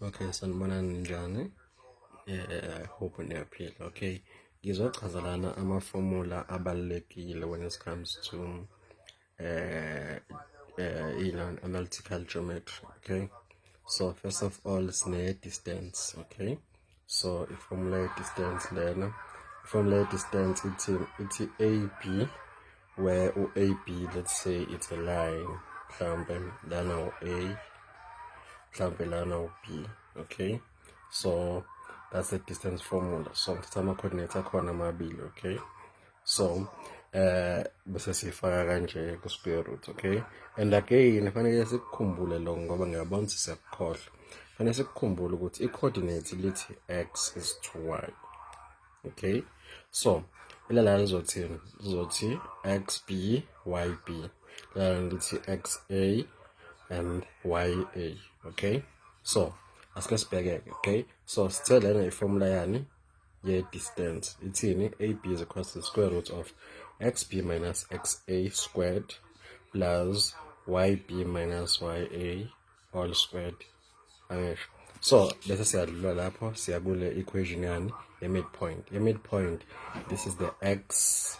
Okay, sanibona ninjani? I hope niyaphila. Okay, ngizochazelana ama-formula abalulekile when it comes to analytical geometry. Okay, so first of all, sine distance. Okay, so i-formula distance lena, i-formula distance it's AB, where AB, let's say it's a line, mhlambe lana A, mhlambe lana B. Okay, so that's the distance formula. So ngithatha coordinates akhona amabili. Okay, so bese sifaka kanje ku square root. Okay, and again kufanele sikukhumbule lokho ngoba ngiyabona ukuthi siyakukhohlwa. Kufanele sikukhumbule ukuthi i-coordinate lithi x is to y. Okay, so ilala lizothi xb yb, ilala lithi xa and ya. Okay, so asike sibheke. Okay, so sithe lena i-formula yani ye-distance ithini? AB is equal to the square root of xb minus xa squared plus yb minus ya all squared. So bese siyadlula lapho siya kule equation yani ye-midpoint. Ye-midpoint, this is the x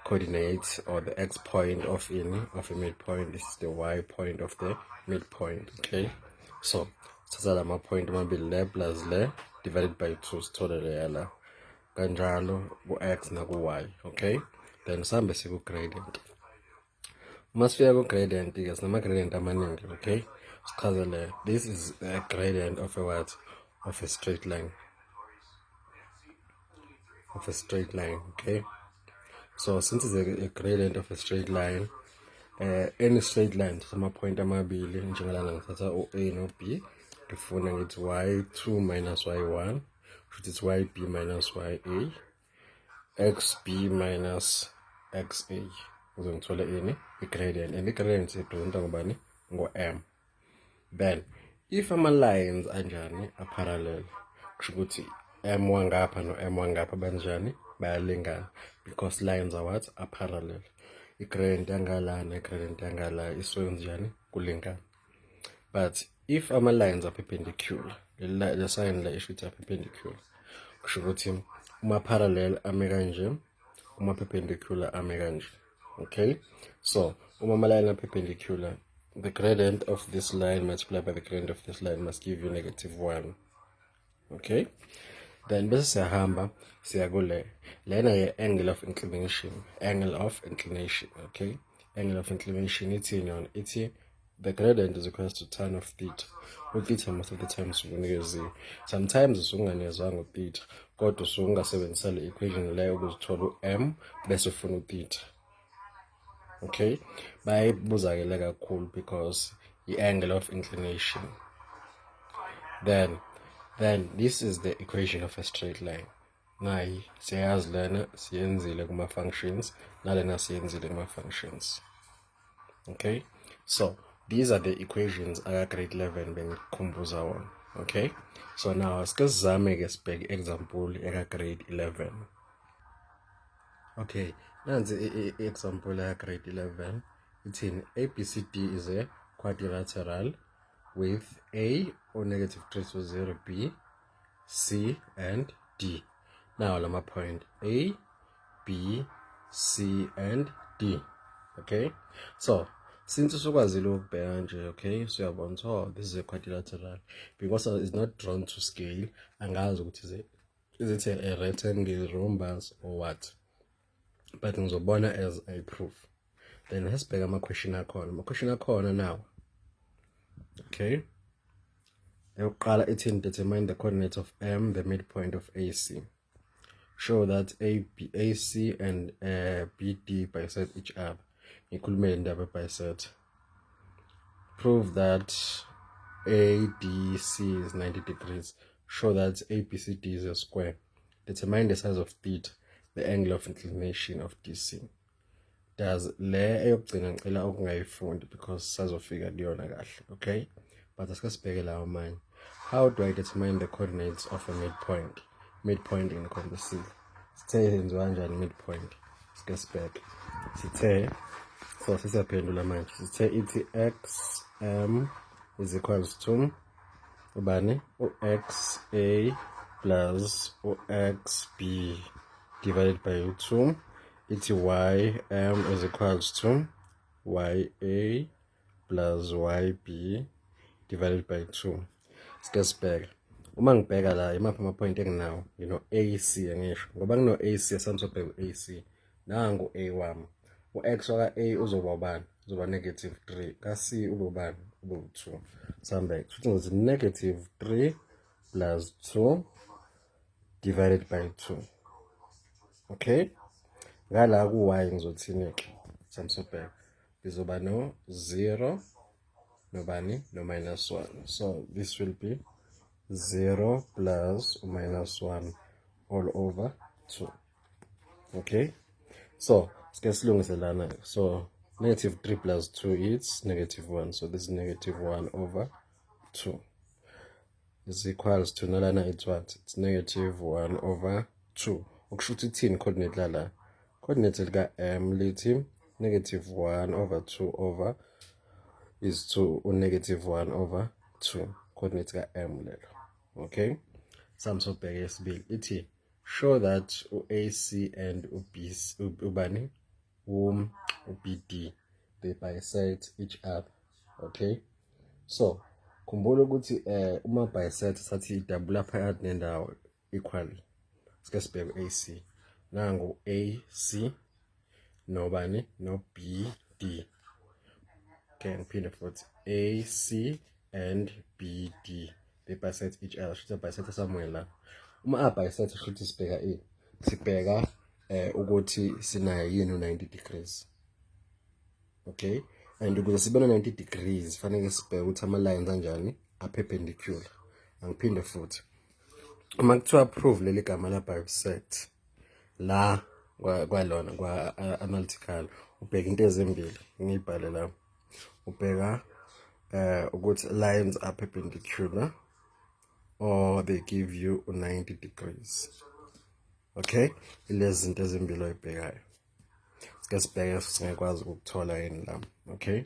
coordinate or the x point of a midpoint. This is the y point of the midpoint. Okay, so sithatha lama point amabili le plus le divided by 2 sithole le yala kanjalo ku-x na ku-y. Okay, then sihambe siku-gradient. Uma sifika ku-gradient-ke sinama-gradient amaningi. Okay, sichazele this is a gradient of a what? Of a straight line. Of a straight line. Okay, so since it's a gradient of a straight line, any straight line sama-point amabili njengalana ngithatha u-A no-B, ngifuna ngithi y2 minus y1, futhi it's yb minus ya, xb minus xa, ukuze ngithole ini i-gradient, and i-gradient siyipresenta ngobani? Ngo-m. Then if ama-lines anjani aparallel, kusho ukuthi m wangapha no-m wangapha banjani? Bayalingana, because lines are what? Are parallel. I-gradient yangala ne-gradient yangala isuke njani? Kulingana. But if ama-lines are perpendicular, the sign la isho ukuthi are perpendicular, kusho ukuthi uma parallel ame kanje, uma perpendicular ame kanje. Okay, so uma ama-line are perpendicular, the gradient of this line multiplied by the gradient of this line must give you -1. Okay, then bese siyahamba siya kule lena ye-angle of inclination. Angle of inclination. Okay, angle of inclination ithini yona? Ithi the gradient is equal to tan of theta. U-theta most of the time usunikeziwe. Sometimes usunganezwanga u-theta, kodwa usungasebenzisa le equation leyo ukuze uthole u-m bese ufuna u-theta. Okay, bayibuzakele kakhulu because i-angle of inclination. Then this is the equation of a straight line. Nayi siyazi lena siyenzile kuma-functions, nalena siyenzile kuma-functions. Okay, so these are the equations aka-grade 11 bengikhumbuza wona. Okay, so now sike sizame-ke sibheke example eka-grade 11. Okay, nansi i-example aka-grade 11 ithini? ABCD is a quadrilateral with A or -3 B, C and D. Now lama point A, B, C and D. Okay, so since usukwazile ukubheka nje, okay, so uyabona ukuthi oh, this is a quadrilateral because it's not drawn to scale. Angazi ukuthi is it a rectangle, rhombus or what, but ngizobona as a proof. Then let's bheka ama-question akhona now. Okay, determine the coordinates of M, the midpoint of AC. Show that AC and BD bisect each other. Ngikhulume indaba bisect. Prove that ADC is 90 degrees. Show that ABCD is a square. Determine the size of theta, the angle of inclination of DC. Does le eyokugcina ngicela ukungayifundi because sazofika kuyona kahle. Okay, but asike sibheke lawo manje. How do I determine the coordinates of a midpoint? Midpoint in composite. Sithe yenziwa kanjani midpoint? Sike sibheke. Sithe so sisaphendula manje. Sithe ithi xm is equals to ubani uxa plus uxb divided by 2. It's ym is equals to ya plus yb divided by 2. Sike sibheke. Uma ngibheka la imaphi ama-point enginawo, AC angisho. Ngoba ngino-AC asamsobheka u-AC. Nangu A wami. U-x waka-A uzoba ubani? Uzoba negative 3. Ka-C ube ubani? Ube u-2. Sambeke. Futhi ngizothi negative 3 plus 2 divided by 2. Okay? Ngala ku-y ngizothini-ke? Samsobheka. Ngizoba no-0 nobani? No-minus 1. So this will be 0 plus minus 1 all over 2. Okay? So, so negative 3 plus 2 is negative 1. So this is negative 1 over 2 is equals to nalana it's what? It's negative 1 over 2. Ukushuthi ithini coordinate lala? Coordinate lika m lithi negative 1 over 2 over is to negative 1 over 2. Coordinate ka m lelo. Okay? Samsobheka yesibili ithi show that uAC and ubani uBD they bisect each other. Okay? So khumbula ukuthi uma bisect sathi double phakathi nendawo equally. Sike sibheke uAC. Nangu AC nobani no BD. Okay, ngiphinde futhi AC and BD they bisect each other. Should bisect somewhere la. Uma bisect should sibheka ini? Sibheka ukuthi sinayo yini 90 degrees. Okay? And ukuze sibe 90 degrees fanele sibheke ukuthi ama lines kanjani perpendicular. Angiphinde futhi. Uma kuthiwa prove leli gama la bisect la kwalona kwa analytical ubheka into ezimbili ngiyibhale la. Ubheka ukuthi lines are perpendicular or they give you 90 degrees. Okay? Ilezi zinto ezimbili oyibhekayo. Sike sibheke singakwazi ukuthola yini la. Okay?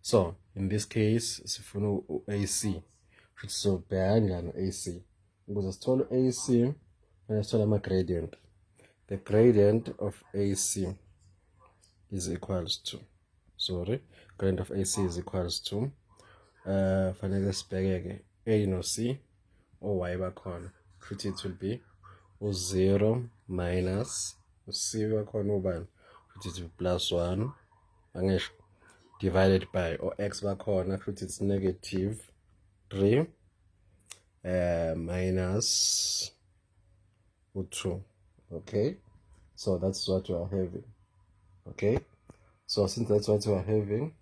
So, in this case, sifuna u-AC. Should sobheka kanjani u-AC? Ukuze sithole u-AC, fanele sithole ama-gradient. The gradient of AC is equals to, gradient of AC is equals to, fanele sibheke A no C, o-y bakhona. Futhi it will be u-0 minus u-C bakhona ubani. Futhi it will be plus 1, angisho, divided by o-x bakhona. Futhi it's negative 3 minus u-2. Okay? So that's what we are having. Okay? So since that's what we are having,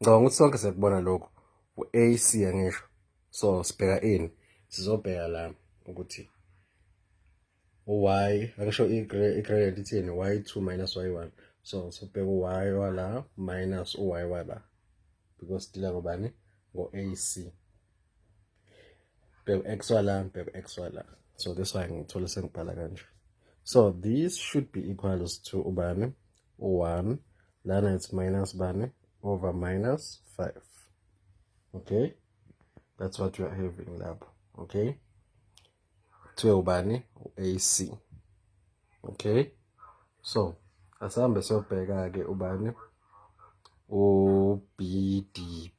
ngicabanga ukuthi sonke siyakubona lokho u-AC angisho. So sibheka ini? Sizobheka la ukuthi y akusho i-gradient ithini? y2 minus y1. So sibheka u-y wala minus u-y wala because dila ngobani? Ngo-AC. Bheka x wala, bheka x wala. So this why ngithole sengibhala kanje. So this should be equals to ubani? 1. Lana it's minus bani over minus 5. Okay? That's what we are having lab. Okay? 2 ubani? AC. Okay? So, asambe siyobheka ke ubani?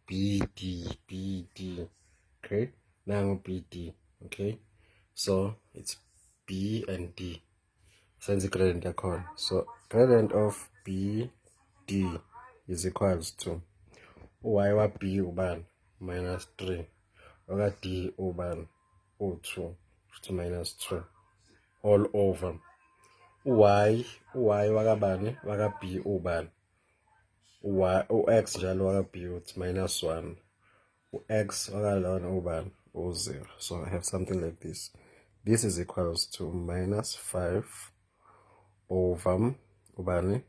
BD. Okay? Nangu BD. Okay? So, it's B and D. Sense gradient yakhona. So gradient of BD is equals to y wa B ubani minus 3 oka D ubani u2 to minus 2 all over y wakabani waka B ubani x njalo waka B uthi minus 1 x wakalona ubani u0. So I have something like this. This is equals to minus 5 over ubani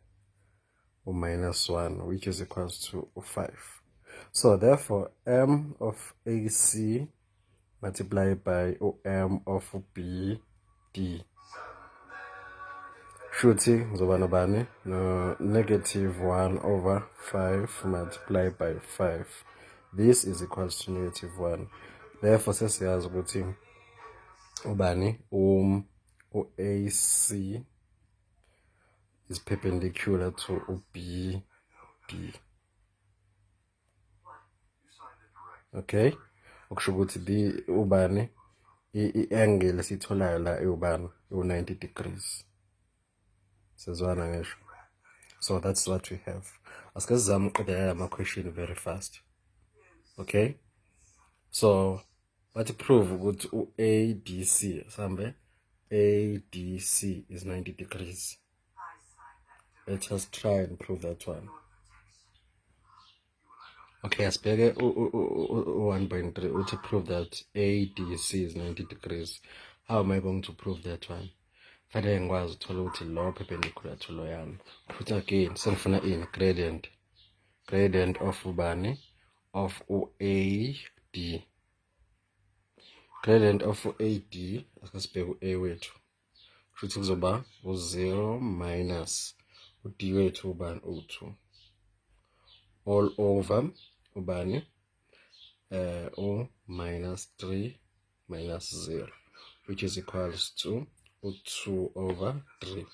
minus 1, which is equals to 5. So therefore m of AC multiplied by m of BD shuthi ngizoba nobani no negative 1 over 5 multiplied by 5 This is equals to -1. Therefore, sesiyazi ukuthi ubani AC is perpendicular to BD. Okay? Okusho ukuthi ubani i-angle esitholayo la ubani u-90 degrees. Sezwana ngisho. So that's what we have. Asike sizame ukuqedelela ama-question very fast. Okay? So bathi prove ukuthi u-ADC sambe ADC is 90 degrees. Let us try and prove that one. Okay, asibheke u-1.3 to prove that ADC is 90 degrees. How am I going to prove that one? Fanele ngikwazi uthola ukuthi lo perpendicular to loyana. Futhi again sengifuna in gradient of ubani of AD. Gradient of AD asibheke u-A wethu. Futhi kuzoba u0 minus u-D wethu ubani u2 all over ubani minus 3 minus 0, which is equals to 2 over 3.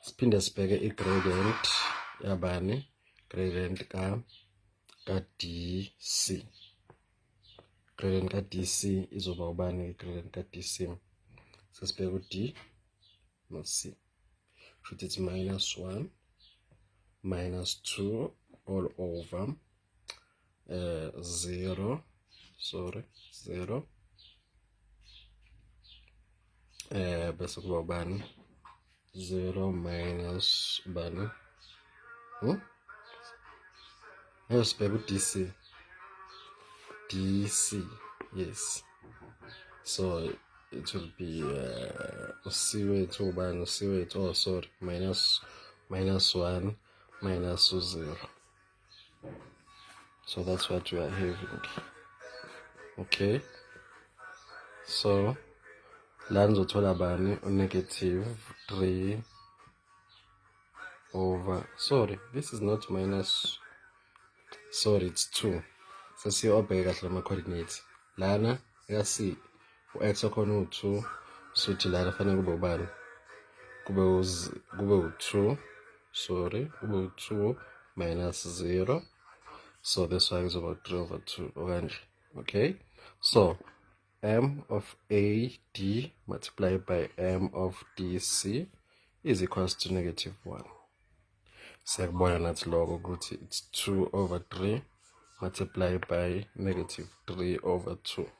Siphinde sibheke i-gradient yabani, gradient ka DC. Gradient ka DC izoba ubani gradient ka DC. Sesibheke u-D no C. Should it's -1 minus 2 all over 0 bese kuba ubani 0 minus ubani ayosibheka u-DC yes, so it will be C wethu ubani C wethu minus 1 minus 0. So that's what we are having. Okay, so la nizothola bani -3 over this is not minus, it's 2. Sesiyobheka kahle ama-coordinates lana yasi u-x okhona u2, suthi lana fanele kube ubani kube u2 kube u2 minus 0. So this one is about 3 over 2 okanje. Okay, so m of AD multiplied by m of DC is equals to -1. Siyakubona nathi lokho ukuthi it's 2 over 3 multiplied by -3 over 2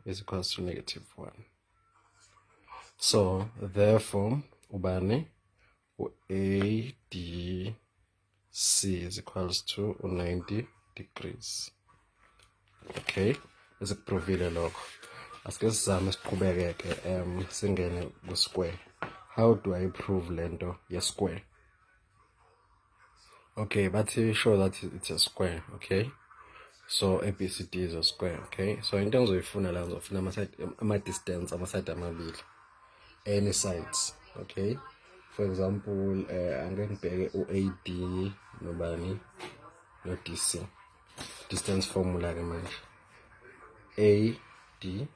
is equals to -1. So therefore ubani ADC is equals to 90 degrees. Okay, esikuprovile lokho. Asike sizame siqhubeke singene ku square. How do I prove lento ye square? Okay, but show that it's a square. Okay, so ABCD is a square. Okay, so in terms of ifuna la ngizofuna ama distance ama-side amabili, any sides. Okay, for example angeke ngibheke u-AD nobani no DC. Distance formula ke manje AD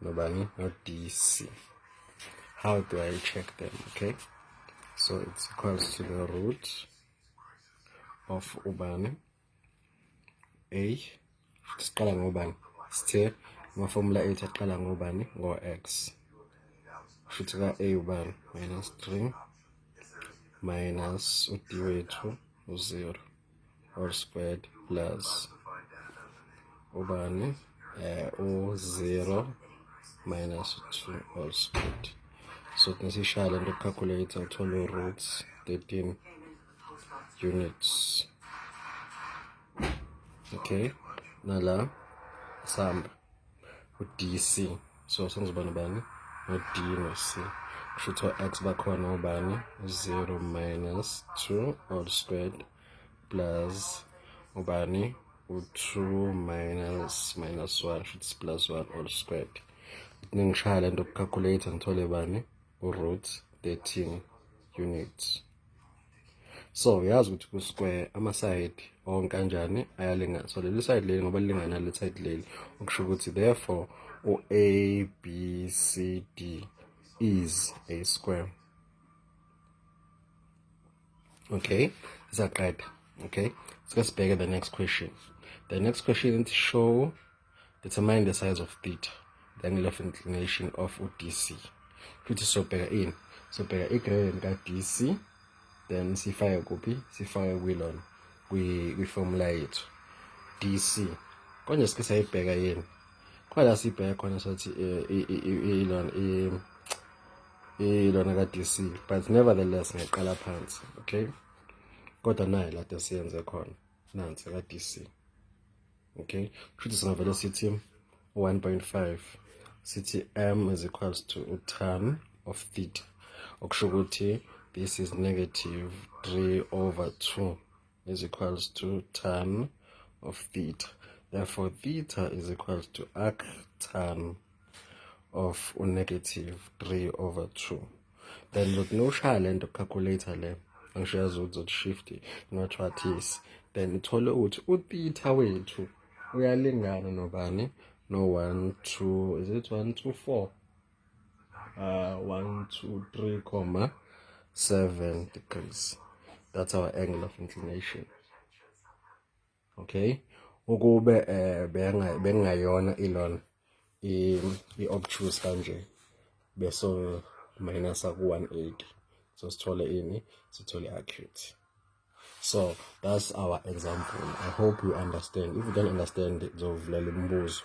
nobani no DC. How do I check them? Okay, so it's equals to the root of ubani A. Siqala ngobani? Sithe ama-formula ethu aqala ngobani? Ngo-x. Futhi ka A ubani? -3 minus u-D wethu u0 all squared plus ubani u0 minus 2 all squared. So nisishaya lento calculator uthole roots 13 units. Okay, nala samba u-DC, so sengizobana bani no-D no C. Kusho x bakhona ubani 0 minus 2 all squared plus ubani u2 minus -1 kusho plus 1 all squared. Ningishaya lento calculator ngithole bani u-root 13 units. So yazi ukuthi ku square ama side onke kanjani ayalingana. So leli side leli ngoba lilingana leli side leli, okusho ukuthi therefore ABCD is a square. Okay, sizaqeda. Okay, so let's begin the next question. The next question is show, determine the size of theta, the angle of inclination of DC. Futhi sobheka ini, sobheka igradient ka DC, then sifake kuphi, sifake kwilona kwi-formula yethu DC. Konje sike sayibheka yini, kwala sibheka khona sothi ilona ka DC, but nevertheless ngiyaqala phansi. Okay, kodwa nayo la siyenze khona nansi ka DC. Okay, futhi singavele sithi 1.5 sithi m is equals to tan of theta, okusho ukuthi this is negative 3/2 is equals to tan of theta. Therefore theta is equals to arctan of negative 3/2. Then look, no challenge to calculator le angishayazi ukuthi shift not what is, then uthole ukuthi utheta wethu uyalingana nobani, no 1 2, is it 1 2 4 123.7 degrees. That's our angle of inclination. Okay, ukube bengayona ilona i-obtuse kanje beso minus ku 180, so sithole ini, sithole accurate. So that's our example. I hope you understand. If you don't understand, zovulela umbuzo.